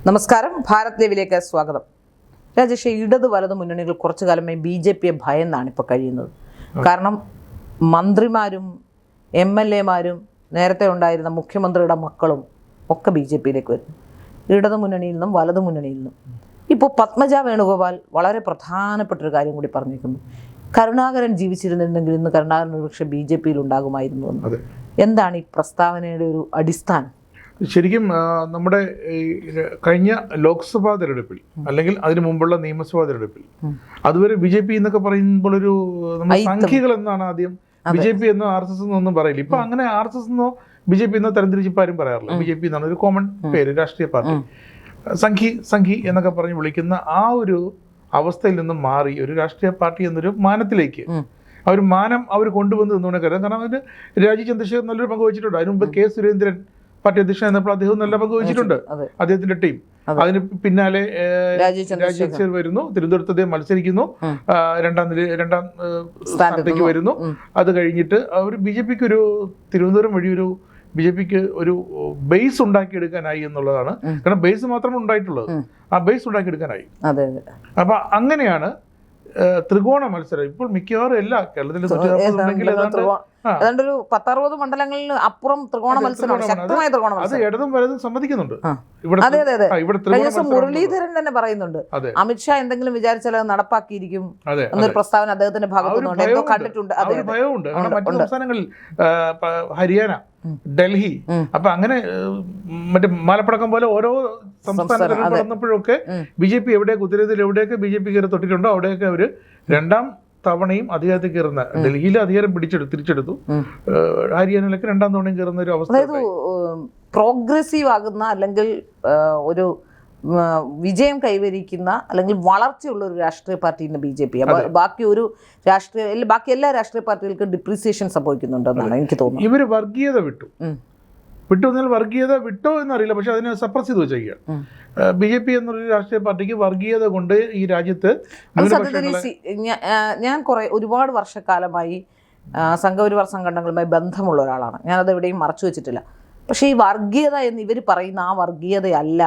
നമസ്കാരം, ഭാരത് ലൈവിലേക്ക് സ്വാഗതം. രാജേഷ്, ഇടത് വലത് മുന്നണികൾ കുറച്ചു കാലമായി BJP ഭയന്നാണ് ഇപ്പോൾ കഴിയുന്നത്. കാരണം മന്ത്രിമാരും MLA-മാരും നേരത്തെ ഉണ്ടായിരുന്ന മുഖ്യമന്ത്രിയുടെ മക്കളും ഒക്കെ BJP-യിലേക്ക് വരുന്നു. ഇടത് മുന്നണിയിൽ നിന്നും വലത് മുന്നണിയിൽ നിന്നും. ഇപ്പോൾ പത്മജ വേണുഗോപാൽ വളരെ പ്രധാനപ്പെട്ടൊരു കാര്യം കൂടി പറഞ്ഞിരിക്കുന്നു. കരുണാകരൻ ജീവിച്ചിരുന്നിരുന്നെങ്കിൽ ഇന്ന് കരുണാകരൻ ഒരുപക്ഷെ BJP-യിൽ ഉണ്ടാകുമായിരുന്നു എന്ന്. എന്താണ് ഈ പ്രസ്താവനയുടെ ഒരു അടിസ്ഥാനം? ശരിക്കും നമ്മുടെ കഴിഞ്ഞ ലോക്സഭാ തെരഞ്ഞെടുപ്പിൽ അല്ലെങ്കിൽ അതിനു മുമ്പുള്ള നിയമസഭാ തെരഞ്ഞെടുപ്പിൽ അതുവരെ BJP എന്നൊക്കെ പറയുമ്പോൾ ഒരു സംഖ്യകൾ എന്നാണ് ആദ്യം. BJP എന്നോ RSS എന്നോ ഒന്നും പറയില്ല. ഇപ്പൊ അങ്ങനെ RSS എന്നോ BJP എന്നോ തരംതിരിച്ചിപ്പോൾ ആരും പറയാറില്ല. BJP എന്നാണ് ഒരു കോമൺ പേര്, രാഷ്ട്രീയ പാർട്ടി. സംഘി എന്നൊക്കെ പറഞ്ഞ് വിളിക്കുന്ന ആ ഒരു അവസ്ഥയിൽ നിന്നും മാറി ഒരു രാഷ്ട്രീയ പാർട്ടി എന്നൊരു മാനത്തിലേക്ക് ആ ഒരു മാനം അവർ കൊണ്ടുവന്ന് നിന്നുകൊണ്ട് കരുതാം. കാരണം അതിന് രാജീവ് ചന്ദ്രശേഖർ നല്ലൊരു പങ്ക് വഹിച്ചിട്ടുണ്ട്. അതിന് മുമ്പ് K. സുരേന്ദ്രൻ പാർട്ടി അധ്യക്ഷൻ എന്നപ്പോൾ അദ്ദേഹം നല്ല പങ്ക് വഹിച്ചിട്ടുണ്ട്, അദ്ദേഹത്തിന്റെ ടീം. അതിന് പിന്നാലെ രാജീവ് വരുന്നു, തിരുവനന്തപുരത്ത് അദ്ദേഹം മത്സരിക്കുന്നു, രണ്ടാം സ്ഥാനത്തേക്ക് വരുന്നു. അത് കഴിഞ്ഞിട്ട് അവർ BJP-ക്ക് ഒരു തിരുവനന്തപുരം വഴി ഒരു BJP-ക്ക് ഒരു ബേസ് ഉണ്ടാക്കിയെടുക്കാനായി എന്നുള്ളതാണ്. കാരണം ബേസ് മാത്രമേ ഉണ്ടായിട്ടുള്ളത്, ആ ബേസ് ഉണ്ടാക്കിയെടുക്കാനായി. അപ്പൊ അങ്ങനെയാണ് ത്രികോണ മത്സരം ഇപ്പോൾ മിക്കവാറും എല്ലാ കേരളത്തിലെ ഏതാണ്ട് ഒരു 10-60 മണ്ഡലങ്ങളിൽ അപ്പുറം ത്രികോണ മത്സരമാണ്, ശക്തമായ ത്രികോണ മത്സരം. ഇടതും വലതും സമ്മതിക്കുന്നുണ്ട്. മുരളീധരൻ തന്നെ പറയുന്നുണ്ട്, അമിത്ഷാ എന്തെങ്കിലും വിചാരിച്ചാൽ അത് നടപ്പാക്കിയിരിക്കും എന്നൊരു പ്രസ്താവന അദ്ദേഹത്തിന്റെ ഭാഗത്തുനിന്നുണ്ട്. എന്തോ കണ്ടിട്ടുണ്ട്. ഭയമുണ്ട്. മറ്റു സംസ്ഥാനങ്ങളിൽ ഹരിയാന, ഡൽഹി, അപ്പൊ അങ്ങനെ മറ്റേ മാലപ്പടക്കം പോലെ ഓരോ സംസ്ഥാനത്തിൽ നടന്നപ്പോഴൊക്കെ BJP എവിടെയൊക്കെ ഉത്തരേന്ത്യയിൽ എവിടെയൊക്കെ BJP കയറി തൊട്ടിട്ടുണ്ടോ അവിടെയൊക്കെ അവര് രണ്ടാം തവണയും അധികാരത്തിൽ കയറുന്ന, ഡൽഹിയിൽ അധികാരം തിരിച്ചെടുത്തു, ഹരിയാനയിലൊക്കെ രണ്ടാം തവണയും കയറുന്ന ഒരു അവസ്ഥ. അതായത് പ്രോഗ്രസീവ് ആകുന്ന അല്ലെങ്കിൽ ഒരു വിജയം കൈവരിക്കുന്ന അല്ലെങ്കിൽ വളർച്ചയുള്ള ഒരു രാഷ്ട്രീയ പാർട്ടിയാണ് BJP. ബാക്കി എല്ലാ രാഷ്ട്രീയ പാർട്ടികൾക്കും ഡിപ്രീസിയേഷൻ സംഭവിക്കുന്നുണ്ടെന്നാണ് എനിക്ക് തോന്നുന്നത്. ഇവര് വർഗീയത വിട്ടു എന്നാൽ വർഗീയത വിട്ടോ എന്നറിയില്ല, പക്ഷെ അതിനെ സപ്രസ് ചെയ്ത് വെച്ചേക്കുക. BJP എന്നൊരു രാഷ്ട്രീയ പാർട്ടിക്ക് വർഗീയത കൊണ്ട് ഈ രാജ്യത്ത് ഞാൻ ഒരുപാട് വർഷക്കാലമായി സംഘപരിവാർ സംഘടനകളുമായി ബന്ധമുള്ള ഒരാളാണ്. ഞാനത് എവിടെയും മറച്ചു വെച്ചിട്ടില്ല. പക്ഷേ ഈ വർഗീയത എന്ന് ഇവർ പറയുന്ന ആ വർഗീയതയല്ല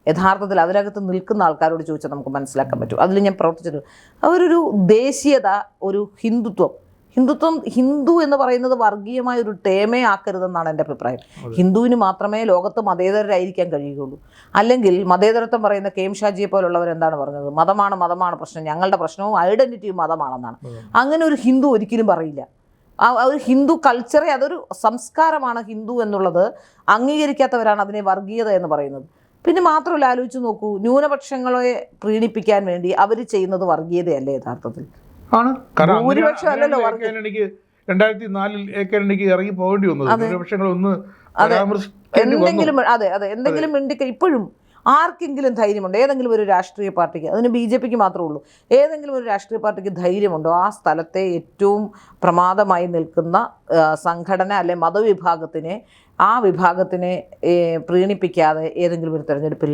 യഥാർത്ഥത്തിൽ അതിനകത്ത് നിൽക്കുന്ന ആൾക്കാരോട് ചോദിച്ചാൽ നമുക്ക് മനസ്സിലാക്കാൻ പറ്റും. അതിൽ ഞാൻ പ്രവർത്തിച്ചിട്ടുണ്ട്. അവരൊരു ദേശീയത, ഒരു ഹിന്ദു എന്ന് പറയുന്നത് വർഗീയമായ ഒരു ടേമേ ആക്കരുതെന്നാണ് എൻ്റെ അഭിപ്രായം. ഹിന്ദുവിന് മാത്രമേ ലോകത്ത് മതേതരരായിരിക്കാൻ കഴിയുകയുള്ളൂ. അല്ലെങ്കിൽ മതേതരത്വം പറയുന്ന KM ഷാജിയെ പോലുള്ളവർ എന്താണ് പറഞ്ഞത്? മതമാണ് പ്രശ്നം, ഞങ്ങളുടെ പ്രശ്നവും ഐഡന്റിറ്റിയും മതമാണെന്നാണ്. അങ്ങനെ ഒരു ഹിന്ദു ഒരിക്കലും പറയില്ല. ഒരു ഹിന്ദു കൾച്ചറെ, അതൊരു സംസ്കാരമാണ് ഹിന്ദു എന്നുള്ളത് അംഗീകരിക്കാത്തവരാണ് അതിനെ വർഗീയത എന്ന് പറയുന്നത്. പിന്നെ മാത്രമല്ല, ആലോചിച്ച് നോക്കൂ, ന്യൂനപക്ഷങ്ങളെ പ്രീണിപ്പിക്കാൻ വേണ്ടി അവർ ചെയ്യുന്നത് വർഗീയതയല്ലേ യഥാർത്ഥത്തിൽ? ഭൂരിപക്ഷം അല്ലല്ലോ. 2004 ഇറങ്ങി പോകേണ്ടി വന്നത് എന്തെങ്കിലും ഇപ്പോഴും ആർക്കെങ്കിലും ധൈര്യമുണ്ടോ? ഏതെങ്കിലും ഒരു രാഷ്ട്രീയ പാർട്ടിക്ക്, അതിന് BJP-ക്ക് മാത്രമേ ഉള്ളൂ, ഏതെങ്കിലും ഒരു രാഷ്ട്രീയ പാർട്ടിക്ക് ധൈര്യമുണ്ടോ ആ സ്ഥലത്തെ ഏറ്റവും പ്രമാദമായി നിൽക്കുന്ന സംഘടന അല്ലെ ആ വിഭാഗത്തിനെ പ്രീണിപ്പിക്കാതെ ഏതെങ്കിലും ഒരു തെരഞ്ഞെടുപ്പിൽ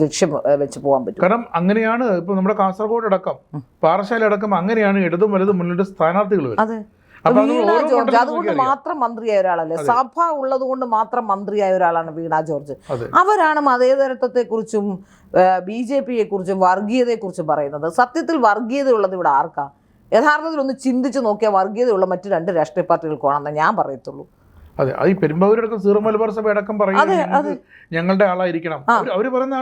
ലക്ഷ്യം വെച്ച് പോകാൻ പറ്റും? കാരണം അങ്ങനെയാണ് ഇപ്പൊ നമ്മുടെ കാസർഗോഡ് അടക്കം, പാറശാല അടക്കം അങ്ങനെയാണ് ഇടതും വലതും മുന്നിട്ട് സ്ഥാനാർത്ഥികൾ വരും. വീണ ജോർജ് അതുകൊണ്ട് മാത്രം മന്ത്രിയായ ഒരാളല്ലേ, സഭ ഉള്ളത് കൊണ്ട് മാത്രം മന്ത്രിയായ ഒരാളാണ് വീണ ജോർജ്. അവരാണ് മതേതരത്വത്തെക്കുറിച്ചും BJP-യെക്കുറിച്ചും വർഗീയതയെക്കുറിച്ചും പറയുന്നത്. സത്യത്തിൽ വർഗീയതയുള്ളത് ഇവിടെ ആർക്കാ? യഥാർത്ഥത്തിൽ ഒന്ന് ചിന്തിച്ച് നോക്കിയാൽ വർഗീയതയുള്ള മറ്റു 2 രാഷ്ട്രീയ പാർട്ടികൾക്കാണെന്ന് ഞാൻ പറയത്തുള്ളൂ. അതെ, അത് ഈ പെരുമ്പാവൂരടക്കം സീറോ മലബാർ സഭ അടക്കം പറയുന്നത് ഞങ്ങളുടെ ആളായിരിക്കണം. അവര് പറയുന്ന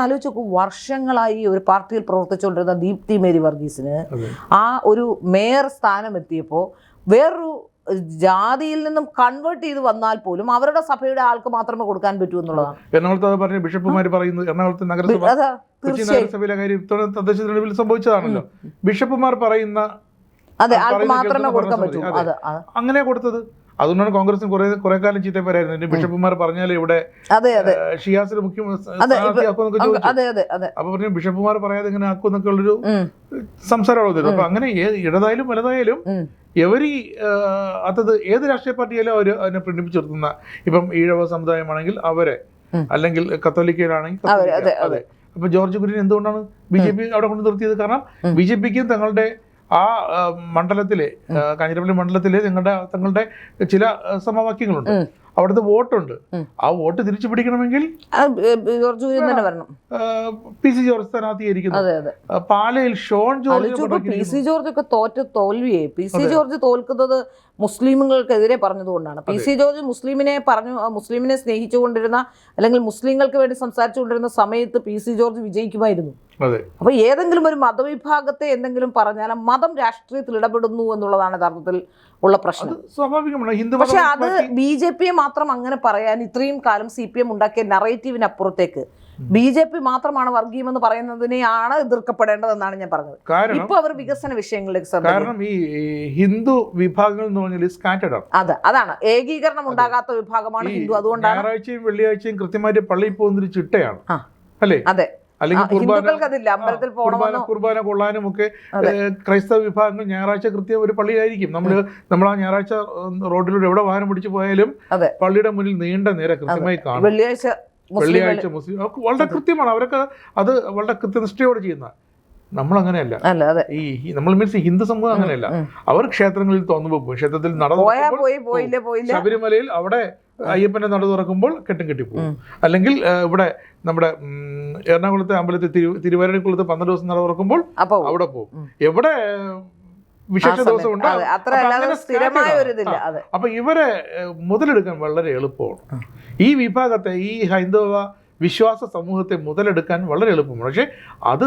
ആലോചിച്ച് നോക്കൂ, വർഷങ്ങളായി ഒരു പാർട്ടിയിൽ പ്രവർത്തിച്ചുകൊണ്ടിരുന്ന ദീപ്തി മേരി വർഗീസിന് ആ ഒരു മേയർ സ്ഥാനം എത്തിയപ്പോൾ വേറൊരു ജാതിയിൽ നിന്നും കൺവേർട്ട് ചെയ്ത് വന്നാൽ പോലും അവരുടെ സഭയുടെ ആൾക്ക് മാത്രമേ കൊടുക്കാൻ പറ്റൂ എന്നുള്ളതാണ്. എറണാകുളത്ത് പറഞ്ഞ ബിഷപ്പുമാർ പറയുന്നു. എറണാകുളത്ത് നഗരസഭയിലെ കാര്യം തദ്ദേശ തെരഞ്ഞെടുപ്പിൽ സംഭവിച്ചതാണല്ലോ. ബിഷപ്പുമാർ പറയുന്ന ആൾക്ക് മാത്രമേ കൊടുക്കാൻ പറ്റൂ. അങ്ങനെ കൊടുത്തത്. അതുകൊണ്ടാണ് കോൺഗ്രസിന് കുറെ കാലം ചീത്ത പേരായിരുന്നു. ബിഷപ്പുമാർ പറഞ്ഞാൽ ഇവിടെ ഷിയാസിന് അപ്പൊ പറഞ്ഞു ബിഷപ്പുമാർ പറയാതെ ഇങ്ങനെ ആക്കുമെന്നൊക്കെ ഉള്ളൊരു സംസാരമാണ്. അപ്പൊ അങ്ങനെ ഇടതായാലും വലതായാലും എവരി അതത് ഏത് രാഷ്ട്രീയ പാർട്ടിയായാലും അവർ അതിനെ പ്രീണിപ്പിച്ചു നിർത്തുന്ന, ഇപ്പം ഈഴവ സമുദായമാണെങ്കിൽ അവരെ, അല്ലെങ്കിൽ കത്തോലിക്കയിലാണെങ്കിൽ അതെ. അപ്പൊ ജോർജ് കുര്യൻ എന്തുകൊണ്ടാണ് BJP അവിടെ കൊണ്ട് നിർത്തിയത്? കാരണം BJP-ക്കും തങ്ങളുടെ ആ മണ്ഡലത്തിലെ, കാഞ്ഞിരപ്പള്ളി മണ്ഡലത്തിലെ തങ്ങളുടെ ചില സമവാക്യങ്ങളുണ്ട്. അവിടുത്തെ വോട്ടുണ്ട്. ആ വോട്ട് തിരിച്ചു പിടിക്കണമെങ്കിൽ ജോർജ് കുര്യൻ തന്നെ വരണം. പി സി ജോർജ് സ്ഥാനാർത്ഥിയായിരിക്കുന്നു. പാലയിൽ Shone George, P C George ഒക്കെ തോൽവിയെ പി സി ജോർജ് തോൽക്കുന്നത് മുസ്ലിമുകൾക്കെതിരെ പറഞ്ഞതുകൊണ്ടാണ്. പി സി ജോർജ് മുസ്ലിമിനെ സ്നേഹിച്ചുകൊണ്ടിരുന്ന അല്ലെങ്കിൽ മുസ്ലിങ്ങൾക്ക് വേണ്ടി സംസാരിച്ചുകൊണ്ടിരുന്ന സമയത്ത് പി സി ജോർജ് വിജയിക്കുമായിരുന്നു. അപ്പൊ ഏതെങ്കിലും ഒരു മതവിഭാഗത്തെ എന്തെങ്കിലും പറഞ്ഞാൽ മതം രാഷ്ട്രീയത്തിൽ ഇടപെടുന്നു എന്നുള്ളതാണ് യഥാർത്ഥത്തിൽ ഉള്ള പ്രശ്നം. പക്ഷെ അത് ബി ജെ പിയെ മാത്രം അങ്ങനെ പറയാൻ ഇത്രയും കാലം CPM ഉണ്ടാക്കിയ നറേറ്റീവിനപ്പുറത്തേക്ക് BJP മാത്രമാണ് വർഗീയമെന്ന് പറയുന്നതിനെയാണ് എതിർക്കപ്പെടേണ്ടതെന്നാണ് ഞാൻ പറഞ്ഞത്. ഇപ്പൊ അവർ വികസന വിഷയങ്ങളിലേക്ക് കാരണം ഈ ഹിന്ദു വിഭാഗങ്ങൾ എന്ന് പറഞ്ഞാൽ സ്കാറ്റേഡ് ആണ്. അതാണ് ഏകീകരണം ഉണ്ടാകാത്ത വിഭാഗമാണ് ഹിന്ദു. അതുകൊണ്ടാണ് ഞായറാഴ്ചയും വെള്ളിയാഴ്ചയും കൃത്യമായിട്ട് പള്ളിയിൽ പോകുന്നൊരു ചിട്ടയാണ് അല്ലേ? അതെ. അല്ലെങ്കിൽ അമ്പലത്തിൽ കുർബാന കൊള്ളാനും ഒക്കെ ക്രൈസ്തവ വിഭാഗങ്ങൾ ഞായറാഴ്ച കൃത്യം ഒരു പള്ളിയായിരിക്കും. നമ്മൾ ആ ഞായറാഴ്ച റോഡിലൂടെ എവിടെ വാഹനം പിടിച്ചു പോയാലും പള്ളിയുടെ മുന്നിൽ നീണ്ട നേരെ കൃത്യമായി കാണും. വെള്ളിയാഴ്ച മുസ്ലിം വളരെ കൃത്യമാണ്. അവരൊക്കെ അത് വളരെ കൃത്യനിഷ്ഠയോടെ ചെയ്യുന്ന. നമ്മൾ അങ്ങനെയല്ല. ഈ നമ്മൾ മീൻസ് ഹിന്ദു സമൂഹം അങ്ങനെയല്ല. അവർ ക്ഷേത്രങ്ങളിൽ തോന്നുമ്പോൾ പോകും. ക്ഷേത്രത്തിൽ ശബരിമലയിൽ അവിടെ അയ്യപ്പന്റെ നട തുറക്കുമ്പോൾ കെട്ടും കെട്ടിപ്പോകും. അല്ലെങ്കിൽ ഇവിടെ നമ്മുടെ എറണാകുളത്തെ അമ്പലത്തിൽ തിരുവരണിക്കുളത്ത് 12 ദിവസം നട തുറക്കുമ്പോൾ അവിടെ പോകും. എവിടെ വിശേഷ ദിവസം ഉണ്ടാകും. അപ്പൊ ഇവരെ മുതലെടുക്കാൻ വളരെ എളുപ്പമാണ്. ഈ വിഭാഗത്തെ, ഈ ഹൈന്ദവ വിശ്വാസ സമൂഹത്തെ മുതലെടുക്കാൻ വളരെ എളുപ്പമാണ്. പക്ഷെ അത്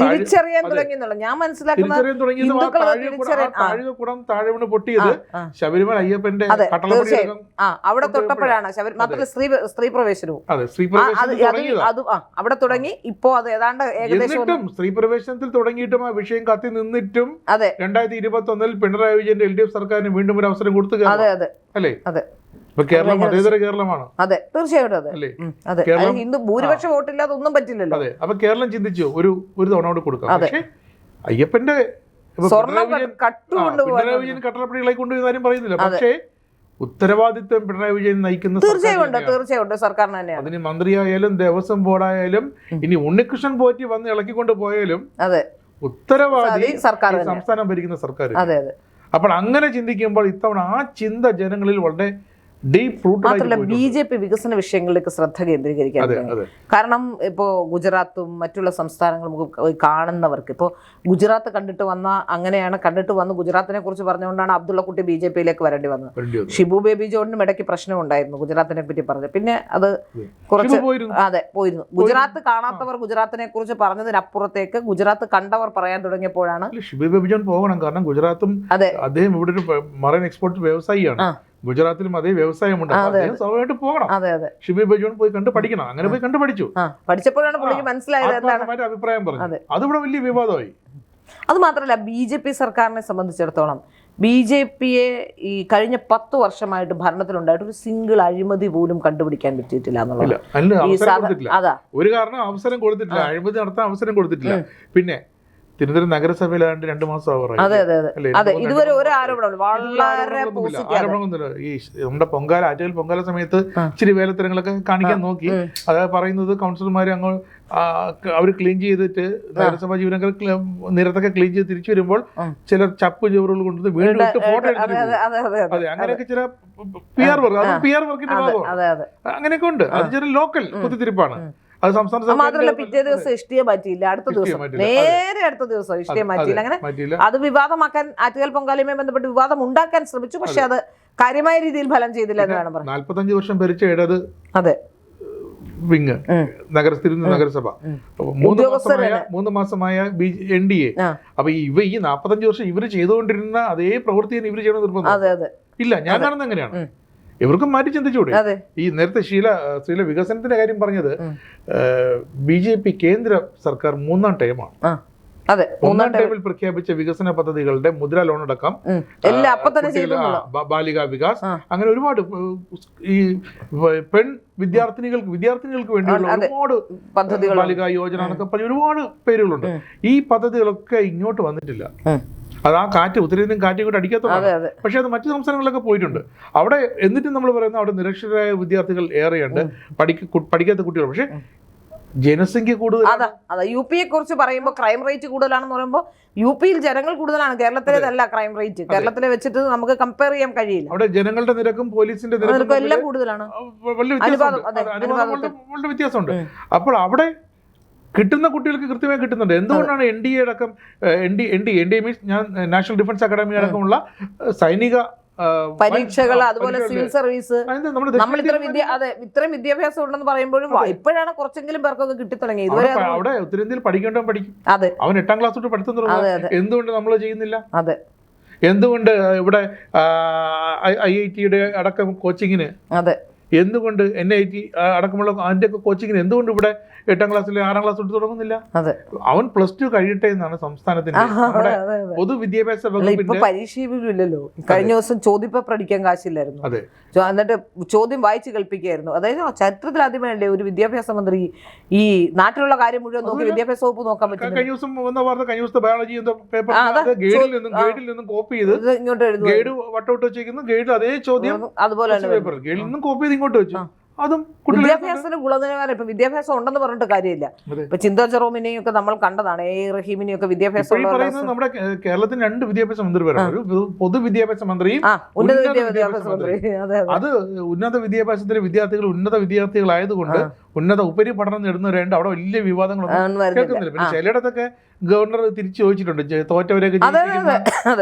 തിരിച്ചറിയാൻ തുടങ്ങിയെന്നുള്ള ഞാൻ മനസ്സിലാക്കുന്നത് താഴെ പൊട്ടിയത് ശബരിമല അയ്യപ്പന്റെ അവിടെ തൊട്ടപ്പോഴാണ്. മാത്രമല്ല സ്ത്രീ പ്രവേശനവും അവിടെ തുടങ്ങി. ഇപ്പോ അത് ഏതാണ്ട് ഏകദേശം സ്ത്രീ പ്രവേശനത്തിൽ തുടങ്ങിയിട്ടും ആ വിഷയം കത്തി നിന്നിട്ടും 2021 പിണറായി വിജയന്റെ LDF സർക്കാരിന് വീണ്ടും ഒരു അവസരം കൊടുത്തു അല്ലേ? ഇപ്പൊ കേരളം മതേതര കേരളമാണ്. അതെ, തീർച്ചയായിട്ടും. അതെ, ഹിന്ദു ഭൂരിപക്ഷ വോട്ടില്ലാതെ ഒന്നും പറ്റില്ലല്ലോ. അതെ, അപ്പൊ കേരളം ചിന്തിച്ചു ഒരു തവണ കൂടെ കൊടുക്കാം. പക്ഷേ അയ്യപ്പന്റെ പിണറായി വിജയൻ കട്ടളപ്പടികളെ കൊണ്ടുവരും പറയുന്നില്ല. പക്ഷേ ഉത്തരവാദിത്വം പിണറായി വിജയൻ നയിക്കുന്ന തീർച്ചയായിട്ടും സർക്കാരിന് തന്നെയാണ്. അതിന് മന്ത്രിയായാലും ദേവസ്വം ബോർഡായാലും ഇനി ഉണ്ണികൃഷ്ണൻ പോറ്റി വന്ന് ഇളക്കിക്കൊണ്ട് പോയാലും ഉത്തരവാദി സംസ്ഥാനം ഭരിക്കുന്ന സർക്കാർ. അപ്പോൾ അങ്ങനെ ചിന്തിക്കുമ്പോൾ ഇത്തവണ ആ ചിന്ത ജനങ്ങളിൽ വളരെ മാത്രമല്ല BJP വികസന വിഷയങ്ങളിലേക്ക് ശ്രദ്ധ കേന്ദ്രീകരിക്കാൻ. കാരണം ഇപ്പോൾ ഗുജറാത്തും മറ്റുള്ള സംസ്ഥാനങ്ങളും കാണുന്നവർക്ക് ഇപ്പോൾ ഗുജറാത്ത് കണ്ടിട്ട് വന്ന് ഗുജറാത്തിനെ കുറിച്ച് പറഞ്ഞുകൊണ്ടാണ് അബ്ദുള്ളക്കുട്ടി BJPയിലേക്ക് വരേണ്ടി വന്നത്. ഷിബു ബേബി ജോണിനും ഇടയ്ക്ക് പ്രശ്നമുണ്ടായിരുന്നു ഗുജറാത്തിനെ പറ്റി പറഞ്ഞ്. പിന്നെ അത് കുറച്ച് പോയിരുന്നു. ഗുജറാത്ത് കാണാത്തവർ ഗുജറാത്തിനെ കുറിച്ച് പറഞ്ഞതിനപ്പുറത്തേക്ക് ഗുജറാത്ത് കണ്ടവർ പറയാൻ തുടങ്ങിയപ്പോഴാണ് ഷിബു ബേബി ജോൺ പോകണം. കാരണം ഗുജറാത്തും അദ്ദേഹം ഇവിടെ ഒരു മറൈൻ എക്സ്പോർട്ട് വ്യവസായിയാണ്. ഗുജറാത്തിലും അതേ വ്യവസായമുണ്ട്. സ്വാഭാവികമായിട്ട് പോകണം. ഷിബു ബേബി പോയി കണ്ട് പഠിക്കണം. അങ്ങനെ പോയി കണ്ടു പഠിച്ചപ്പോഴാണ് മനസ്സിലായത്. അഭിപ്രായം പറഞ്ഞു. അതിവിടെ വലിയ വിവാദമായി. അത് മാത്രമല്ല BJP സർക്കാരിനെ സംബന്ധിച്ചിടത്തോളം BJPയെ ഈ കഴിഞ്ഞ 10 വർഷമായിട്ട് ഭരണത്തിലുണ്ടായിട്ട് ഒരു സിംഗിൾ അഴിമതി പോലും കണ്ടുപിടിക്കാൻ പറ്റിയിട്ടില്ല എന്നുള്ളത്. ഒരു കാരണം അവസരം കൊടുത്തിട്ടില്ല, അഴിമതി നടത്താൻ അവസരം കൊടുത്തിട്ടില്ല. പിന്നെ തിരുവനന്തപുരം നഗരസഭയിലാണ്ട് 2 മാസം ആരോപണമൊന്നുമില്ല. ഈ നമ്മുടെ ആറ്റുകാൽ പൊങ്കാല സമയത്ത് ഇച്ചിരി വേലത്തരങ്ങളൊക്കെ കാണിക്കാൻ നോക്കി. അതായത് പറയുന്നത് കൗൺസിലർമാര് അവർ ക്ലീൻ ചെയ്തിട്ട് നഗരസഭാ ജീവനക്കാർ നിരത്തൊക്കെ ക്ലീൻ ചെയ്ത് തിരിച്ചു വരുമ്പോൾ ചിലർ ചപ്പ് ചോറുകൾ കൊണ്ടുവന്ന് വീണ്ടും ഫോട്ടോ എടുത്തിട്ട് അതെ, അങ്ങനെയൊക്കെ ചില PR വർക്കിന്റെ ഭാഗമാണ്. അങ്ങനെയൊക്കെ ഉണ്ട്. അത് ചില ലോക്കൽ കുത്തിത്തിരിപ്പാണ്. അത് സംസ്ഥാന മാത്രമല്ല പിറ്റേ ദിവസം ഇഷ്ടിയെ മാറ്റിയില്ല, അടുത്ത ദിവസം നേരെ അടുത്ത ദിവസം ഇഷ്ടിയെ മാറ്റിയില്ല. അങ്ങനെ അത് വിവാദമാക്കാൻ ആറ്റുകാൽ പൊങ്കാലയുമായി ബന്ധപ്പെട്ട് വിവാദം ഉണ്ടാക്കാൻ ശ്രമിച്ചു. പക്ഷെ അത് കാര്യമായ രീതിയിൽ ഫലം ചെയ്തില്ല എന്ന് വേണം പറയാൻ. 45 വർഷം ഭരിച്ച ഇടത് വിങ് നഗരസഭ 3 മാസമായ NDA. അപ്പൊ ഈ 45 വർഷം ഇവര് ചെയ്തുകൊണ്ടിരുന്ന അതേ പ്രവൃത്തി തന്നെ ഇവര് ചെയ്യണമെന്ന് നിർബന്ധം ഇല്ല. ഞാൻ കാണുന്നത് എങ്ങനെയാണ്, ഇവർക്കും മാറ്റി ചിന്തിച്ചൂടെ? ഈ നേരത്തെ ശ്രീല വികസനത്തിന്റെ കാര്യം പറഞ്ഞത് BJP കേന്ദ്ര സർക്കാർ 3ാം ടൈമാണ്. 3ാം ടൈമിൽ പ്രഖ്യാപിച്ച വികസന പദ്ധതികളുടെ മുദ്ര ലോൺ അടക്കം ബാലികാ വികാസ്, അങ്ങനെ ഒരുപാട് ഈ പെൺ വിദ്യാർത്ഥിനികൾക്ക് വേണ്ടിയുള്ള ഒരുപാട് പദ്ധതികൾ, ബാലികാ യോജന എന്നൊക്കെ പറഞ്ഞ ഒരുപാട് പേരുകളുണ്ട്. ഈ പദ്ധതികളൊക്കെ ഇങ്ങോട്ട് വന്നിട്ടില്ല. അത് ആ ഉത്തരേന്ത്യൻ കാറ്റ് ഇങ്ങോട്ട് അടിക്കാത്തതാണ്. പക്ഷെ അത് മറ്റു സംസ്ഥാനങ്ങളിലൊക്കെ പോയിട്ടുണ്ട്. അവിടെ എന്നിട്ടും നമ്മൾ പറയുന്നത് അവിടെ നിരക്ഷരരായ വിദ്യാർത്ഥികൾ ഏറെയുണ്ട്, പഠിക്കാത്ത കുട്ടികൾ. പക്ഷെ ജനസംഖ്യ കൂടുതൽ. അതാ യു പിയെ കുറിച്ച് പറയുമ്പോൾ ക്രൈം റേറ്റ് കൂടുതലാണെന്ന് പറയുമ്പോൾ യു പിയിൽ ജനങ്ങൾ കൂടുതലാണ്, കേരളത്തിലേതല്ല ക്രൈം റേറ്റ്. കേരളത്തിലെ വെച്ചിട്ട് നമുക്ക് കമ്പയർ ചെയ്യാൻ കഴിയില്ല. അവിടെ ജനങ്ങളുടെ നിരക്കും പോലീസിന്റെ നിരക്കും എല്ലാം കൂടുതലാണ്, വലിയ വ്യത്യാസമുണ്ട്. അപ്പോൾ അവിടെ കിട്ടുന്ന കുട്ടികൾക്ക് കൃത്യമായി കിട്ടുന്നുണ്ട്. എന്തുകൊണ്ടാണ് എൻ ഡി എ അടക്കം എൻ ഡി എ മീൻസ് ഞാൻ നാഷണൽ ഡിഫൻസ് അക്കാദമി അടക്കമുള്ള സൈനിക പരീക്ഷകൾ, അതുപോലെ സിവിൽ സർവീസ്, നമ്മൾ ഇത്രയും വിദ്യാഭ്യാസം ഉണ്ടെന്ന് പറയുമ്പോഴും ഇപ്പോഴാണ് കുറച്ചെങ്കിലും പേർക്കൊക്കെ കിട്ടി തുടങ്ങി. ഇതുവരെ അവിടെ ഉത്തരേന്ത്യയിൽ പഠിക്കേണ്ടവൻ പഠിക്കും. അവൻ 8ാം ക്ലാസ് തൊട്ട് പഠിത്തം തുടങ്ങും. എന്തുകൊണ്ട് നമ്മൾ ചെയ്യുന്നില്ല? അതെ, എന്തുകൊണ്ട് ഇവിടെ IIT അടക്കം കോച്ചിങ്ങിന്, എന്തുകൊണ്ട് NIT അടക്കമുള്ള അതിന്റെ ഒക്കെ കോച്ചിങ്ങിന് എന്തുകൊണ്ട് ഇവിടെ 8ാം ക്ലാസ്സിൽ 6ാം ക്ലാസ് തൊട്ട് തുടങ്ങുന്നില്ല? അവൻ +2 കഴിയട്ടെ എന്നാണ് സംസ്ഥാനത്തിന്റെ പൊതുവിദ്യാഭ്യാസ വകുപ്പിന്റെ. പരീക്ഷയില്ലല്ലോ. കഴിഞ്ഞ ദിവസം ചോദ്യപേപ്പർ അടിക്കാൻ കാശില്ലായിരുന്നു, എന്നിട്ട് ചോദ്യം വായിച്ചു കേൾപ്പിക്കുകയായിരുന്നു. അതായത് ചരിത്രത്തിൽ ആദ്യമേ ഒരു വിദ്യാഭ്യാസ മന്ത്രി ഈ നാട്ടിലുള്ള കാര്യം മുഴുവൻ നോക്കി വിദ്യാഭ്യാസ വകുപ്പ് നോക്കാൻ പറ്റും. കഴിഞ്ഞ ദിവസം വന്ന വാർത്ത, കഴിഞ്ഞ ദിവസത്തെ ബയോളജി പേപ്പർ ഗൈഡിൽ നിന്നും കോപ്പി ചെയ്ത് ഇങ്ങോട്ട് എഴുതും, ഗൈഡ് വട്ടോട്ട് വെച്ചിരിക്കുന്നു, ഗൈഡ് അതേ ചോദ്യം അതുപോലെ പേപ്പർ ഗൈഡിൽ നിന്നും കോപ്പി ചെയ്ത് ഇങ്ങോട്ട് വെച്ചു. അതും വിദ്യാഭ്യാസത്തിന് ഗുണനിലവാരം. ഇപ്പൊ വിദ്യാഭ്യാസം ഉണ്ടെന്ന് പറഞ്ഞിട്ട് കാര്യമില്ല. ഇപ്പൊ ചിന്താ ജെറോമിനെയും ഒക്കെ നമ്മൾ കണ്ടതാണ്, റഹീമിനെയും ഒക്കെ വിദ്യാഭ്യാസം. നമ്മുടെ കേരളത്തിന് 2 വിദ്യാഭ്യാസ മന്ത്രിമാരാണ്, ഒരു പൊതുവിദ്യാഭ്യാസ മന്ത്രിയും ഉന്നത വിദ്യാഭ്യാസ മന്ത്രി. അത് ഉന്നത വിദ്യാഭ്യാസത്തിലെ വിദ്യാർത്ഥികൾ ഉന്നത വിദ്യാർത്ഥികളായതുകൊണ്ട് ഉന്നത ഉപരിപഠനം നേടുന്നവരുണ്ട്. അവിടെ വലിയ വിവാദങ്ങളൊന്നും കേൾക്കുന്നില്ല. പിന്നെ ചിലയിടത്തൊക്കെ ഗവർണർ തിരിച്ചു ചോദിച്ചിട്ടുണ്ട്, തോറ്റവരെയൊക്കെ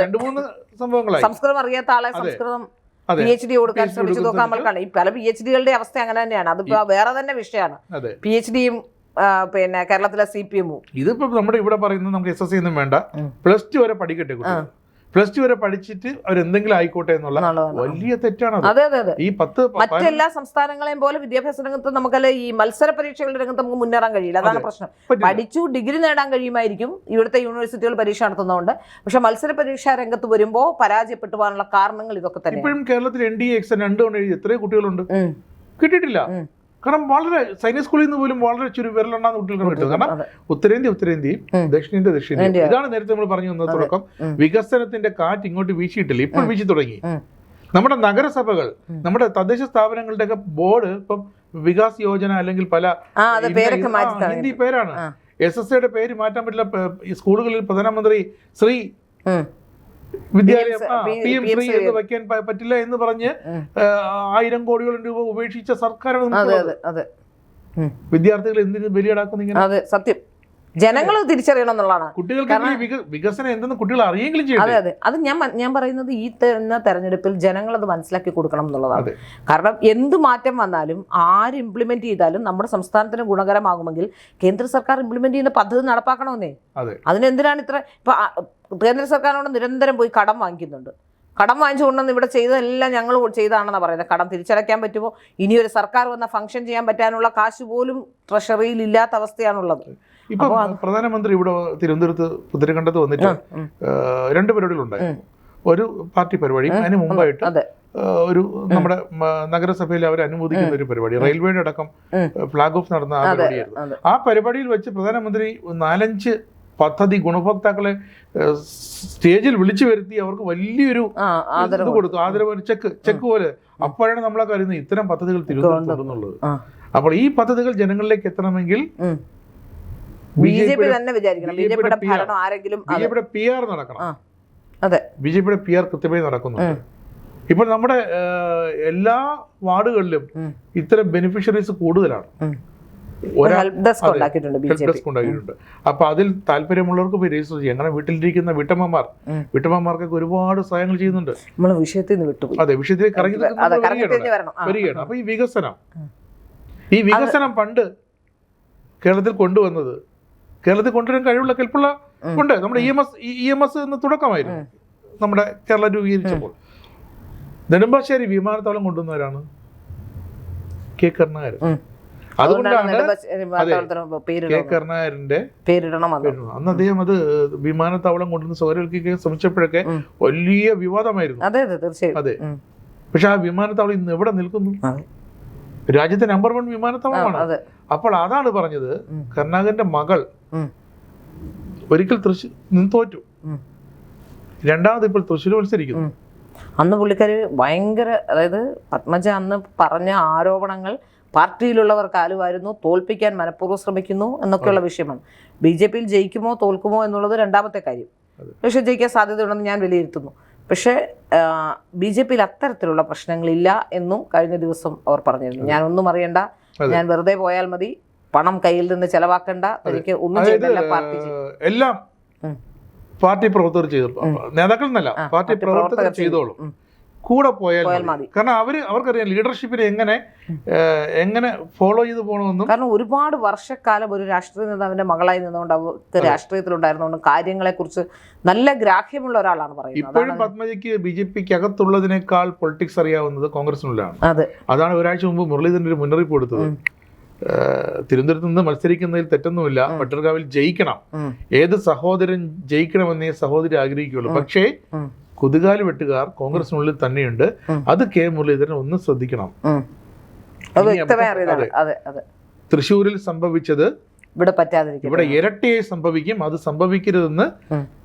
2-3 സംഭവങ്ങളായി. സംസ്കൃതം അറിയാത്ത ആളെ സംസ്കൃതം PhD കൊടുക്കാൻ ശ്രമിച്ചു നോക്കാൻ നമ്മൾ കാണും. ഈ പല PhD-കളുടെ അവസ്ഥ അങ്ങനെ തന്നെയാണ്. അതിപ്പോ വേറെ തന്നെ വിഷയമാണ്. PhD-യും പിന്നെ കേരളത്തിലെ CPM-ഉം. ഇതിപ്പോ നമ്മുടെ ഇവിടെ പറയുന്നത് നമുക്ക് SSC ഒന്നും വേണ്ട, +2 വരെ പഠിക്കട്ടെ കുട്ടികൾ. +2 വരെ പഠിച്ചിട്ട് അവരെന്തെങ്കിലും ആയിക്കോട്ടെ എന്നുള്ള വലിയ തെറ്റാണ്. ഈ മറ്റെല്ലാ സംസ്ഥാനങ്ങളെയും പോലെ വിദ്യാഭ്യാസ രംഗത്ത് നമുക്കല്ല ഈ മത്സര പരീക്ഷകളുടെ രംഗത്ത് നമുക്ക് മുന്നേറാൻ കഴിയില്ല. അതാണ് പ്രശ്നം. പഠിച്ചു ഡിഗ്രി നേടാൻ കഴിയുമായിരിക്കും ഇവിടുത്തെ യൂണിവേഴ്സിറ്റികൾ പരീക്ഷ നടത്തുന്നതുകൊണ്ട്. പക്ഷെ മത്സര പരീക്ഷാ രംഗത്ത് വരുമ്പോൾ പരാജയപ്പെട്ടു പോകാനുള്ള കാരണങ്ങൾ ഇതൊക്കെ തന്നെ. ഇപ്പോഴും കേരളത്തിൽ NDA എക്സാം 2 തവണ എഴുതി എത്രയോ കുട്ടികളുണ്ട്, കിട്ടിയിട്ടില്ല. കാരണം വളരെ സൈനിക സ്കൂളിൽ നിന്ന് പോലും വളരെ വിരലെണ്ണാന്ന് കുട്ടികൾക്ക് കിട്ടും. കാരണം ഉത്തരേന്ത്യയും ദക്ഷിണേന്ത്യ. ഇതാണ് നേരത്തെ നമ്മൾ പറഞ്ഞു വന്നത് തുടക്കം. വികസനത്തിന്റെ കാറ്റ് ഇങ്ങോട്ട് വീശിയിട്ടില്ല, ഇപ്പോൾ വീശി തുടങ്ങി. നമ്മുടെ നഗരസഭകൾ, നമ്മുടെ തദ്ദേശ സ്ഥാപനങ്ങളുടെ ഒക്കെ ബോർഡ് ഇപ്പം വികാസ് യോജന അല്ലെങ്കിൽ പല ഹിന്ദി പേരാണ്. SSCയുടെ പേര് മാറ്റാൻ പറ്റില്ല. സ്കൂളുകളിൽ പ്രധാനമന്ത്രി ശ്രീ വിദ്യാലയം PM ശ്രീ എന്ന് വയ്ക്കാൻ പറ്റില്ല എന്ന് പറഞ്ഞ് 1000 കോടിയോളം രൂപ ഉപേക്ഷിച്ച സർക്കാരാണ്. വിദ്യാർത്ഥികൾ എന്തിനു ബലിയടാക്കുന്നു ഇങ്ങനെ? സത്യം ജനങ്ങൾ തിരിച്ചറിയണം എന്നുള്ളതാണ്. കുട്ടികൾക്ക് വികസനം എന്തെന്ന് കുട്ടികൾ അറിയെങ്കിലും ചെയ്യും. അതെ, അത് ഞാൻ പറയുന്നത് ഈ തെരഞ്ഞെടുപ്പിൽ ജനങ്ങൾ അത് മനസ്സിലാക്കി കൊടുക്കണം എന്നുള്ളതാണ്. കാരണം എന്ത് മാറ്റം വന്നാലും ആര് ഇംപ്ലിമെന്റ് ചെയ്താലും നമ്മുടെ സംസ്ഥാനത്തിന് ഗുണകരമാകുമെങ്കിൽ കേന്ദ്ര സർക്കാർ ഇംപ്ലിമെന്റ് ചെയ്യുന്ന പദ്ധതി നടപ്പാക്കണമെന്നേ. അതിനെന്തിനാണ് ഇത്ര? ഇപ്പൊ കേന്ദ്ര സർക്കാരിനോട് നിരന്തരം പോയി കടം വാങ്ങിക്കുന്നുണ്ട്. കടം വാങ്ങിച്ചുകൊണ്ടെന്ന് ഇവിടെ ചെയ്തതെല്ലാം ഞങ്ങൾ ചെയ്താണെന്നാണ് പറയുന്നത്. കടം തിരിച്ചടയ്ക്കാൻ പറ്റുമോ? ഇനിയൊരു സർക്കാർ വന്ന ഫംഗ്ഷൻ ചെയ്യാൻ പറ്റാനുള്ള കാശ് പോലും ട്രഷറിയിൽ ഇല്ലാത്ത അവസ്ഥയാണുള്ളത്. ഇപ്പൊ പ്രധാനമന്ത്രി ഇവിടെ തിരുവനന്തപുരത്ത് കുതിരക്കണ്ടത്ത് വന്നിട്ട് 2 പരിപാടികളുണ്ടായിരുന്നു. ഒരു പാർട്ടി പരിപാടി, അതിന് മുമ്പായിട്ട് ഒരു നമ്മുടെ നഗരസഭയിൽ അവർ അനുമോദിക്കുന്ന ഒരു പരിപാടി, റെയിൽവേയുടെ അടക്കം ഫ്ലാഗ് ഓഫ് നടന്ന ആ പരിപാടിയായിരുന്നു. ആ പരിപാടിയിൽ വെച്ച് പ്രധാനമന്ത്രി 4-5 പദ്ധതി ഗുണഭോക്താക്കളെ സ്റ്റേജിൽ വിളിച്ചു വരുത്തി അവർക്ക് വലിയൊരു ഇത് കൊടുത്തു, ആദരവ് ചെക്ക് പോലെ. അപ്പോഴാണ് നമ്മളൊക്കെ അറിയുന്നത് ഇത്തരം പദ്ധതികൾ തിരുവനന്തപുരത്തുള്ളത്. അപ്പോൾ ഈ പദ്ധതികൾ ജനങ്ങളിലേക്ക് എത്തണമെങ്കിൽ ബിജെപി തന്നെ വിചാരിക്കണം. ബിജെപിയുടെ ഭരണം ആരെങ്കിലും ബിജെപിയുടെ PR നടക്കണം. ബിജെപിയുടെ PR കൃത്യമായി നടക്കുന്നുണ്ട്. ഇപ്പോൾ നമ്മുടെ എല്ലാ വാർഡുകളിലും ഇത്തരം ബെനിഫിഷ്യറീസ് കൂടുതലാണ്. ഹെൽപ്പ് ഡെസ്ക് ഉണ്ടാക്കിയിട്ടുണ്ട്. അപ്പൊ അതിൽ താല്പര്യമുള്ളവർക്ക് പോയി രജിസ്റ്റർ ചെയ്യാം. കാരണം വീട്ടിലിരിക്കുന്ന വീട്ടമ്മമാർക്കൊക്കെ ഒരുപാട് സഹായങ്ങൾ ചെയ്യുന്നുണ്ട്. നമ്മൾ വിഷയത്തിൽ നിന്ന് വിട്ടു. അതെ, വിഷയത്തിലേക്ക് വരികയാണ്. അപ്പൊ ഈ വികസനം പണ്ട് കേരളത്തിൽ കൊണ്ടുവന്നത്, കേരളത്തിൽ കൊണ്ടുവരാൻ കഴിവുള്ള കെൽപ്പുള്ള ഉണ്ട്. നമ്മുടെ EMS എന്ന തുടക്കമായിരുന്നു നമ്മുടെ കേരളം രൂപീകരിച്ചപ്പോൾ. നെടുമ്പാശ്ശേരി വിമാനത്താവളം കൊണ്ടുവന്നവരാണ് K. കരുണാകരൻ. അതുകൊണ്ടാണ് K. കരുണാകരന്റെ അന്ന് അദ്ദേഹം അത് വിമാനത്താവളം കൊണ്ടുവന്ന് സ്വകാര്യവൽക്കരിക്കാൻ ശ്രമിച്ചപ്പോഴൊക്കെ വലിയ വിവാദമായിരുന്നു. അതെ, പക്ഷെ ആ വിമാനത്താവളം ഇന്ന് എവിടെ നിൽക്കുന്നു? രാജ്യത്തെ നമ്പർ 1 വിമാനത്താവളമാണ്. അപ്പോൾ അതാണ് പറഞ്ഞത്, കരുണാകരന്റെ മകൾ ഒരിക്കൽ തൃശ്ശൂർ നിന്ന് തോറ്റു, രണ്ടാമത് ഇപ്പോൾ തൃശ്ശൂർ മത്സരിക്കുന്നു. അന്ന് പുള്ളിക്കാര് ഭയങ്കര, അതായത് പത്മജ അന്ന് പറഞ്ഞ ആരോപണങ്ങൾ പാർട്ടിയിലുള്ളവർ കാലുവാരുന്നു, തോൽപ്പിക്കാൻ മനഃപൂർവ്വം ശ്രമിക്കുന്നു എന്നൊക്കെയുള്ള വിഷയമാണ്. BJP-യിൽ ജയിക്കുമോ തോൽക്കുമോ എന്നുള്ളത് രണ്ടാമത്തെ കാര്യം. പക്ഷേ ജയിക്കാൻ സാധ്യതയുണ്ടെന്ന് ഞാൻ വിലയിരുത്തുന്നു. പക്ഷേ BJP-യിൽ അത്തരത്തിലുള്ള പ്രശ്നങ്ങളില്ല എന്നും കഴിഞ്ഞ ദിവസം അവർ പറഞ്ഞിരുന്നു. ഞാനൊന്നും അറിയണ്ട, ഞാൻ വെറുതെ പോയാൽ മതി, പണം കയ്യിൽ നിന്ന് ചെലവാക്കണ്ട, എനിക്ക് ഒന്നും ചെയ്തല്ല പാർട്ടി എല്ലാം പാർട്ടി പ്രവർത്തകർ ചെയ്തു, നേതാക്കൾ എന്നല്ല പാർട്ടി പ്രവർത്തകർ ചെയ്തോളും, കൂടെ പോയാൽ മതി. കാരണം അവർക്കറിയാം ലീഡർഷിപ്പിനെ എങ്ങനെ ഫോളോ ചെയ്ത് പോകണമെന്നും. കാരണം ഒരുപാട് വർഷക്കാലം ഒരു രാഷ്ട്രീയ നേതാവിന്റെ മകളായി നിന്നുകൊണ്ട് അവർക്ക് രാഷ്ട്രീയത്തിലുണ്ടായിരുന്നുകൊണ്ട് കാര്യങ്ങളെക്കുറിച്ച് നല്ല ഗ്രാഹ്യമുള്ള ഒരാളാണ് പറയുന്നത്. ഇപ്പോഴും പത്മജയ്ക്ക് BJP-ക്ക് അകത്തുള്ളതിനേക്കാൾ പൊളിറ്റിക്സ് അറിയാവുന്നത് കോൺഗ്രസിനുള്ളിലാണ്. അതാണ് ഒരാഴ്ച മുമ്പ് മുരളീധരൻ ഒരു മുന്നറിയിപ്പ് കൊടുത്തത്. തിരുവനന്തപുരത്ത് നിന്ന് മത്സരിക്കുന്നതിൽ തെറ്റൊന്നുമില്ല, പട്ടർകാവിൽ ജയിക്കണം, ഏത് സഹോദരൻ ജയിക്കണമെന്നേ സഹോദരി ആഗ്രഹിക്കുള്ളൂ. പക്ഷേ കുതുകാല് വെട്ടുകാർ കോൺഗ്രസിനുള്ളിൽ തന്നെയുണ്ട്. അത് കെ മുരളീധരൻ ഒന്ന് ശ്രദ്ധിക്കണം. തൃശ്ശൂരിൽ സംഭവിച്ചത് ഇവിടെ ഇരട്ടിയായി സംഭവിക്കും, അത് സംഭവിക്കരുതെന്ന്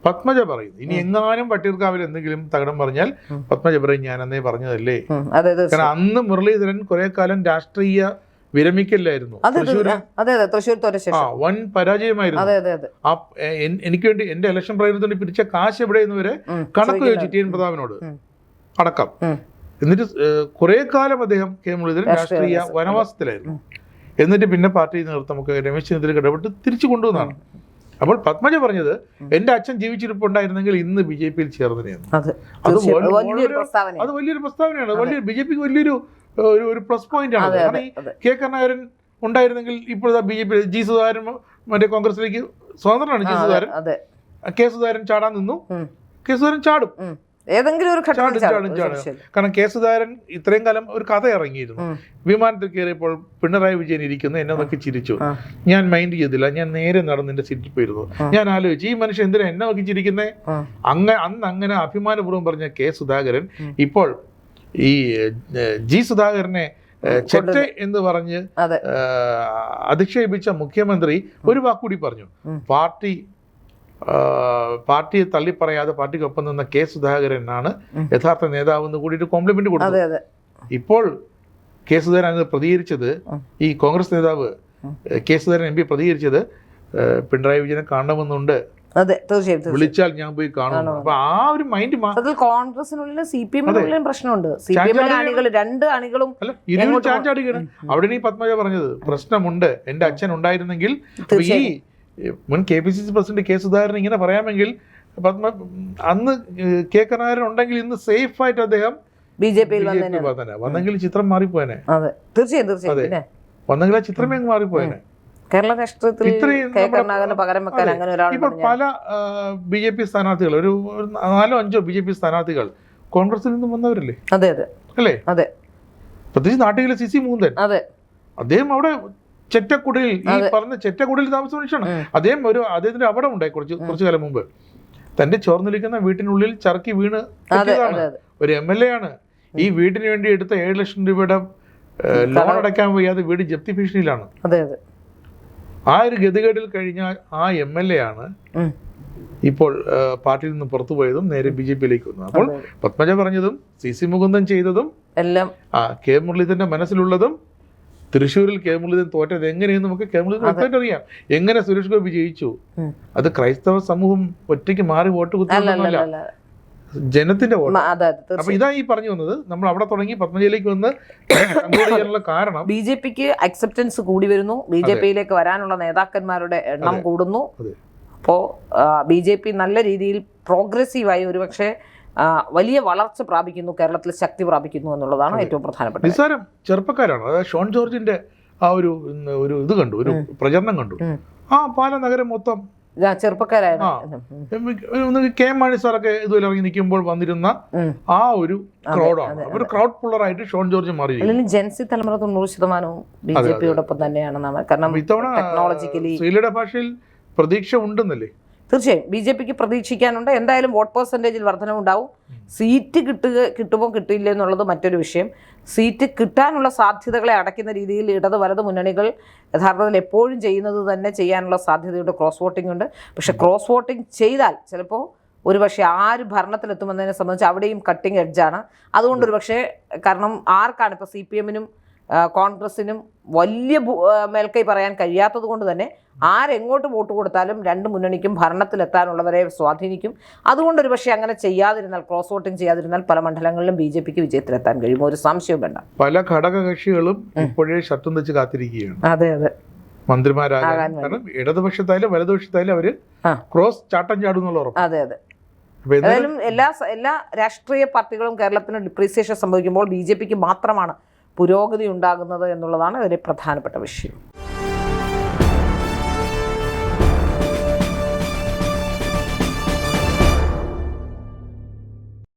പത്മജ പറയുന്നു. ഇനി എങ്ങാനും വട്ടിയൂർക്കാവിൽ എന്തെങ്കിലും തകടം പറഞ്ഞാൽ പത്മജ പറയും ഞാൻ അന്നേ പറഞ്ഞതല്ലേ. കാരണം അന്ന് മുരളീധരൻ കുറെ കാലം രാഷ്ട്രീയ വിരമിക്കലായിരുന്നു. വൻ പരാജയമായിരുന്നു. എനിക്ക് വേണ്ടി എന്റെ ഇലക്ഷൻ പ്രചരണത്തിന് പിരിച്ച കാശ് എവിടെയെന്ന് വരെ കണക്ക് ചോദിച്ചു TN പ്രതാപനോട് അടക്കം. എന്നിട്ട് കുറെ കാലം അദ്ദേഹം കെ മുരളീധരൻ രാഷ്ട്രീയ വനവാസത്തിലായിരുന്നു. എന്നിട്ട് പിന്നെ പാർട്ടി നേതൃത്വമൊക്കെ രമേശ് ചെന്നിത്തല ഇടപെട്ട് തിരിച്ചു കൊണ്ടുവന്നാണ്. അപ്പോൾ പത്മജ പറഞ്ഞത് എന്റെ അച്ഛൻ ജീവിച്ചിരിപ്പുണ്ടായിരുന്നെങ്കിൽ ഇന്ന് BJP-യിൽ ചേർന്നതിനെയാണ്. അത് വലിയൊരു പ്രസ്താവനയാണ്. BJP-ക്ക് വലിയൊരു പ്ലസ് പോയിന്റ് ആണ്. കാരണം ഈ കെ കരുണാകരൻ ഉണ്ടായിരുന്നെങ്കിൽ ഇപ്പോഴത്തെ BJP ജി സുധാകരൻ മറ്റേ കോൺഗ്രസിലേക്ക് സ്വതന്ത്രനാണ്. ജി സുധാകരൻ കെ സുധാകരൻ ചാടാൻ നിന്നു, കെ സുധാകരൻ ചാടും, ഏതെങ്കിലും ഒരു കാരണം കെ സുധാകരൻ ഇത്രയും കാലം ഒരു കഥ ഇറങ്ങിയിരുന്നു. വിമാനത്തിൽ കയറിയപ്പോൾ പിണറായി വിജയൻ ഇരിക്കുന്നു, എന്നെ നോക്കി ചിരിച്ചു, ഞാൻ മൈൻഡ് ചെയ്തില്ല, ഞാൻ നേരെ നടന്ന് എന്റെ സീറ്റിൽ പോയിരുന്നു. ഞാൻ ആലോചിച്ചു ഈ മനുഷ്യൻ എന്തിനാ എന്നെ നോക്കി ചിരിക്കുന്നേ. അന്ന് അങ്ങനെ അഭിമാനപൂർവ്വം പറഞ്ഞ കെ സുധാകരൻ ഇപ്പോൾ ഈ ജി സുധാകരനെ ചെറ്റ എന്ന് പറഞ്ഞ് അധിക്ഷേപിച്ച മുഖ്യമന്ത്രി ഒരു വാക്കുകൂടി പറഞ്ഞു, പാർട്ടിയെ തള്ളിപ്പറയാതെ പാർട്ടിക്കൊപ്പം നിന്ന കെ സുധാകരനാണ് യഥാർത്ഥ നേതാവ് എന്ന് കൂടിയിട്ട് കോംപ്ലിമെന്റ് കൊടുത്തു. ഇപ്പോൾ കെ സുധാകരൻ അത് പ്രതികരിച്ചത്, ഈ കോൺഗ്രസ് നേതാവ് കെ സുധാകരൻ MP പ്രതികരിച്ചത് പിണറായി വിജയനെ കാണണമെന്നുണ്ട്, വിളിച്ചാൽ ഞാൻ പോയി കാണുന്നു. അപ്പൊ ആ ഒരു മൈൻഡ് കോൺഗ്രസിനുള്ളിലും CPM-നുള്ളിലും പ്രശ്നമുണ്ട്. രണ്ട് അണികളും ചാഞ്ചാടുകയാണ്. അവിടെ ഈ പത്മജ പറഞ്ഞത് പ്രശ്നമുണ്ട്, എന്റെ അച്ഛൻ ഉണ്ടായിരുന്നെങ്കിൽ ഈ മുൻ KPCC പ്രസിഡന്റ് കെ സുധാകരൻ ഇങ്ങനെ പറയാമെങ്കിൽ അന്ന് കെ കരുണാകരൻ ഉണ്ടെങ്കിൽ ഇന്ന് സേഫ് ആയിട്ട് അദ്ദേഹം BJP-യിൽ വന്നെങ്കിൽ ചിത്രം മാറിപ്പോയനെ. തീർച്ചയായും വന്നെങ്കിൽ ആ ചിത്രമേ മാറിപ്പോയനെ. കേരള രാഷ്ട്രീയത്തിൽ പകരം വെക്കാൻ അങ്ങനെ ഇപ്പോൾ പല BJP സ്ഥാനാർത്ഥികൾ, ഒരു 4-5 BJP സ്ഥാനാർത്ഥികൾ കോൺഗ്രസിൽ നിന്നും വന്നവരല്ലേ? അല്ലേ? പ്രത്യേകിച്ച് നാട്ടിലെ CC മൂന്തൻ, അദ്ദേഹം അവിടെ ചെറ്റക്കുടിയിൽ, ഈ പറഞ്ഞ ചെറ്റക്കുടിയിൽ താമസ മനുഷ്യനാണ് അദ്ദേഹം. അദ്ദേഹത്തിന്റെ അപകടം ഉണ്ടായി കുറച്ചു കാലം മുമ്പ്. തന്റെ ചോർന്നിരിക്കുന്ന വീട്ടിനുള്ളിൽ ചർക്കി വീണ് ഒരു MLA ആണ്. ഈ വീടിന് വേണ്ടി എടുത്ത 7 ലക്ഷം രൂപയുടെ ലോൺ അടയ്ക്കാൻ വയ്യാതെ വീട് ജപ്തി ഭീഷണിയിലാണ്. ആ ഒരു ഗതികേടിൽ കഴിഞ്ഞ ആ MLA ആണ് ഇപ്പോൾ പാർട്ടിയിൽ നിന്ന് പുറത്തുപോയതും നേരെ BJP-യിലേക്ക് വന്നു. അപ്പോൾ പത്മജ പറഞ്ഞതും CC മുകുന്ദൻ ചെയ്തതും എല്ലാം കെ മുരളീധരന്റെ മനസ്സിലുള്ളതും തൃശ്ശൂരിൽ കെ മുരളീധരൻ തോറ്റത് എങ്ങനെയെന്ന് നമുക്ക് കെ മുരളീധരൻ വ്യക്തമായിട്ട് അറിയാം. എങ്ങനെ സുരേഷ് ഗോപി ജയിച്ചു, അത് ക്രൈസ്തവ സമൂഹം ഒറ്റയ്ക്ക് മാറി വോട്ട് കുത്തുന്നതല്ല, ജനത്തിന്റെ വോട്ട്. അപ്പൊ ഇതാ ഈ പറഞ്ഞു വന്നത്. നമ്മൾ അവിടെ തുടങ്ങി പത്മജയിലേക്ക് വന്ന് ചെയ്യാനുള്ള കാരണം BJP-ക്ക് അക്സെപ്റ്റൻസ് കൂടി വരുന്നു, BJP-യിലേക്ക് വരാനുള്ള നേതാക്കന്മാരുടെ എണ്ണം കൂടുന്നു. അപ്പോൾ BJP നല്ല രീതിയിൽ പ്രോഗ്രസീവായി ഒരുപക്ഷെ വലിയ വളർച്ച പ്രാപിക്കുന്നു, കേരളത്തിൽ ശക്തി പ്രാപിക്കുന്നു എന്നുള്ളതാണ് ഏറ്റവും പ്രധാനപ്പെട്ടത്. നിസ്സാരം ചെറുപ്പക്കാരാണ്. അതായത് ഷോൺ ജോർജിന്റെ ആ ഒരു ഇത് കണ്ടു, ഒരു പ്രചരണം കണ്ടു. ആ പാല നഗരം മൊത്തം ചെറുപ്പക്കാരായിരുന്നു. KM മാണി സാറൊക്കെ ഇതുപോലെ ഇറങ്ങി നിൽക്കുമ്പോൾ വന്നിരുന്ന ആ ഒരു ക്രൗഡാണ്, ഒരു ക്രൗഡ് പുള്ളറായിട്ട് ഷോൺ ജോർജ് മാറി. ജെൻസി തലമുറ 90% BJP-യോടൊപ്പം തന്നെയാണ്. കാരണം ഇത്തവണ ശ്രീലയുടെ ഭാഷയിൽ പ്രതീക്ഷ ഉണ്ടെന്നല്ലേ? തീർച്ചയായും BJP-ക്ക് പ്രതീക്ഷിക്കാനുണ്ട്. എന്തായാലും വോട്ട് പെർസെൻറ്റേജിൽ വർധനവുണ്ടാവും. സീറ്റ് കിട്ടുമോ കിട്ടില്ല എന്നുള്ളത് മറ്റൊരു വിഷയം. സീറ്റ് കിട്ടാനുള്ള സാധ്യതകളെ അടയ്ക്കുന്ന രീതിയിൽ ഇടത് വലത് മുന്നണികൾ യഥാർത്ഥത്തിൽ എപ്പോഴും ചെയ്യുന്നത് തന്നെ ചെയ്യാനുള്ള സാധ്യതയുണ്ട്. ക്രോസ് വോട്ടിംഗ് ഉണ്ട്. പക്ഷെ ക്രോസ് വോട്ടിംഗ് ചെയ്താൽ ചിലപ്പോൾ ഒരുപക്ഷെ ആര് ഭരണത്തിലെത്തുമെന്നതിനെ സംബന്ധിച്ച് അവിടെയും കട്ടിങ് എഡ്ജാണ്. അതുകൊണ്ടൊരു പക്ഷേ കാരണം ആർക്കാണ് ഇപ്പോൾ CPM-നും കോൺഗ്രസിനും വലിയ മേൽക്കൈ പറയാൻ കഴിയാത്തത് കൊണ്ട് തന്നെ ആരെങ്ങോട്ട് വോട്ട് കൊടുത്താലും രണ്ട് മുന്നണിക്കും ഭരണത്തിലെത്താനുള്ളവരെ സ്വാധീനിക്കും. അതുകൊണ്ടൊരു പക്ഷേ അങ്ങനെ ചെയ്യാതിരുന്നാൽ, ക്രോസ് വോട്ടിംഗ് ചെയ്യാതിരുന്നാൽ പല മണ്ഡലങ്ങളിലും BJPക്ക് വിജയത്തിലെത്താൻ കഴിയും, ഒരു സംശയവും വേണ്ട. പല ഘടകകക്ഷികളും ഇപ്പോഴേ ഷർട്ടും വെച്ച് കാത്തിരിക്കുകയാണ്. അതെ അതെ, മന്ത്രിമാരാകാൻ. കാരണം ഇടതുപക്ഷത്തായാലും വലതുപക്ഷത്തായാലും അവര് ക്രോസ് ചാട്ടം ചാടും എന്നുള്ള ഉറപ്പ്. അതെ അതെ. ഏതായാലും എല്ലാ രാഷ്ട്രീയ പാർട്ടികളും കേരളത്തിന് ഡിപ്രീസിയേഷൻ സംഭവിക്കുമ്പോൾ BJPക്ക് മാത്രമാണ് പുരോഗതി ഉണ്ടാകുന്നത് എന്നുള്ളതാണ് ഇതിലെ പ്രധാനപ്പെട്ട വിഷയം.